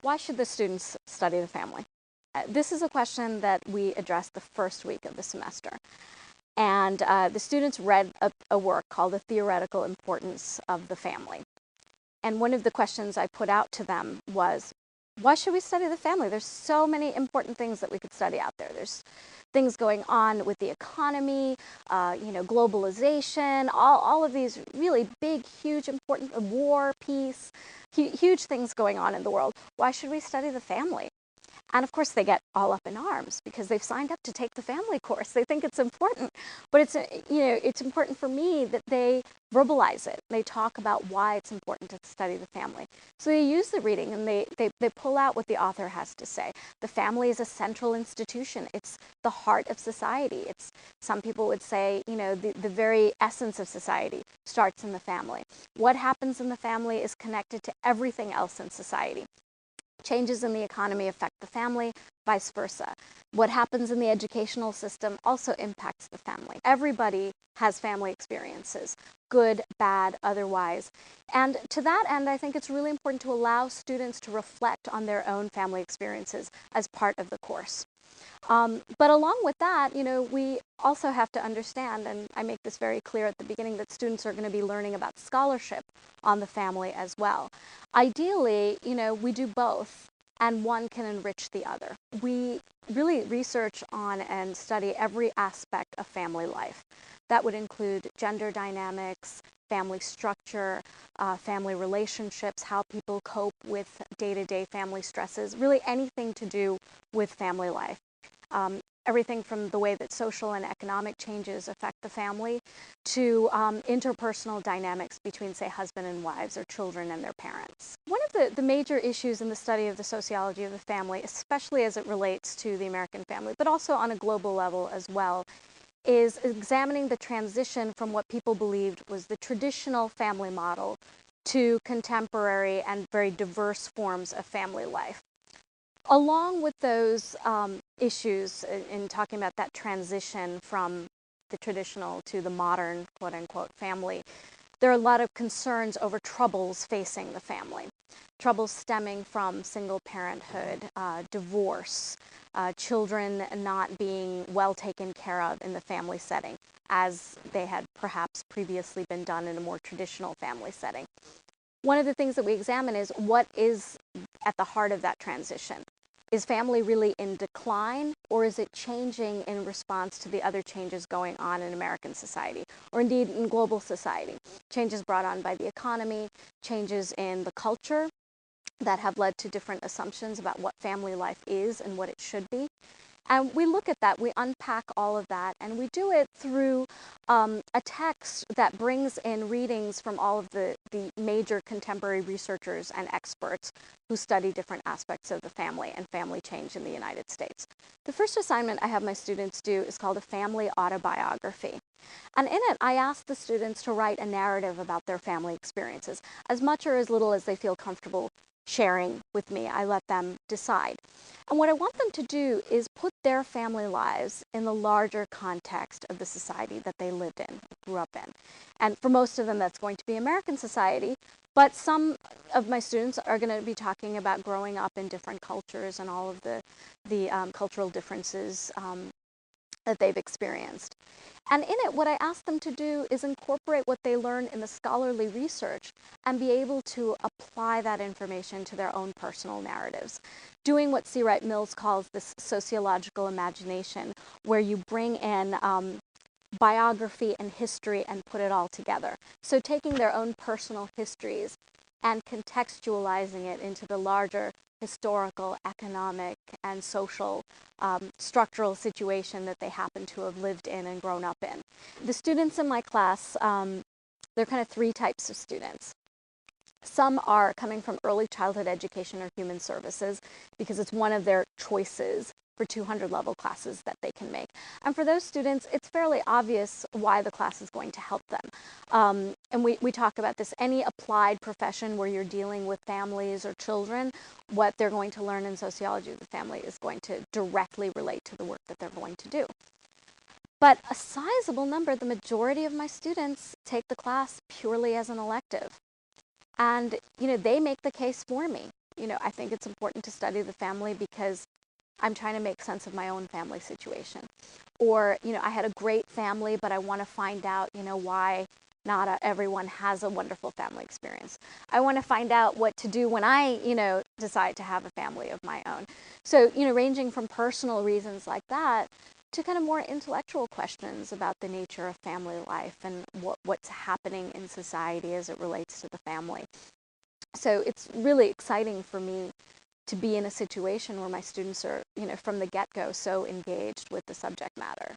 Why should the students study the family? This is a question that we addressed the first week of the semester. And the students read a work called The Theoretical Importance of the Family. And one of the questions I put out to them was, why should we study the family? There's so many important things that we could study out there. There's things going on with the economy, globalization, all of these really big, huge, important, war, peace, huge things going on in the world. Why should we study the family? And of course, they get all up in arms because they've signed up to take the family course. They think it's important, but it's important for me that they verbalize it. They talk about why it's important to study the family. So they use the reading and they pull out what the author has to say. The family is a central institution. It's the heart of society. Some people would say, the very essence of society starts in the family. What happens in the family is connected to everything else in society. Changes in the economy affect the family, vice versa. What happens in the educational system also impacts the family. Everybody has family experiences, good, bad, otherwise. And to that end, I think it's really important to allow students to reflect on their own family experiences as part of the course. But along with that, we also have to understand, and I make this very clear at the beginning, that students are going to be learning about scholarship on the family as well. Ideally, we do both, and one can enrich the other. We really research on and study every aspect of family life. That would include gender dynamics, family structure, family relationships, how people cope with day-to-day family stresses, really anything to do with family life. Everything from the way that social and economic changes affect the family to interpersonal dynamics between, say, husband and wives or children and their parents. One of the major issues in the study of the sociology of the family, especially as it relates to the American family, but also on a global level as well, is examining the transition from what people believed was the traditional family model to contemporary and very diverse forms of family life. Along with those issues in talking about that transition from the traditional to the modern, quote-unquote, family, there are a lot of concerns over troubles facing the family. Troubles stemming from single parenthood, divorce, children not being well taken care of in the family setting, as they had perhaps previously been done in a more traditional family setting. One of the things that we examine is what is at the heart of that transition. Is family really in decline, or is it changing in response to the other changes going on in American society, or indeed in global society? Changes brought on by the economy, changes in the culture that have led to different assumptions about what family life is and what it should be. And we look at that, we unpack all of that, and we do it through a text that brings in readings from all of the major contemporary researchers and experts who study different aspects of the family and family change in the United States. The first assignment I have my students do is called a family autobiography. And in it, I ask the students to write a narrative about their family experiences, as much or as little as they feel comfortable sharing with me. I let them decide. And what I want them to do is put their family lives in the larger context of the society that they lived in, grew up in. And for most of them, that's going to be American society, but some of my students are going to be talking about growing up in different cultures and all of the cultural differences that they've experienced. And in it, what I ask them to do is incorporate what they learn in the scholarly research and be able to apply that information to their own personal narratives. Doing what C. Wright Mills calls this sociological imagination, where you bring in biography and history and put it all together. So taking their own personal histories and contextualizing it into the larger historical, economic, and social structural situation that they happen to have lived in and grown up in. The students in my class, there are kind of three types of students. Some are coming from early childhood education or human services because it's one of their choices for 200 level classes that they can make. And for those students, it's fairly obvious why the class is going to help them. And we talk about this. Any applied profession where you're dealing with families or children, what they're going to learn in sociology of the family is going to directly relate to the work that they're going to do. But a sizable number, the majority of my students, take the class purely as an elective. And, they make the case for me. I think it's important to study the family because I'm trying to make sense of my own family situation. Or, I had a great family, but I want to find out, why not everyone has a wonderful family experience. I want to find out what to do when I, decide to have a family of my own. So, ranging from personal reasons like that to kind of more intellectual questions about the nature of family life and what's happening in society as it relates to the family. So it's really exciting for me to be in a situation where my students are, from the get-go so engaged with the subject matter.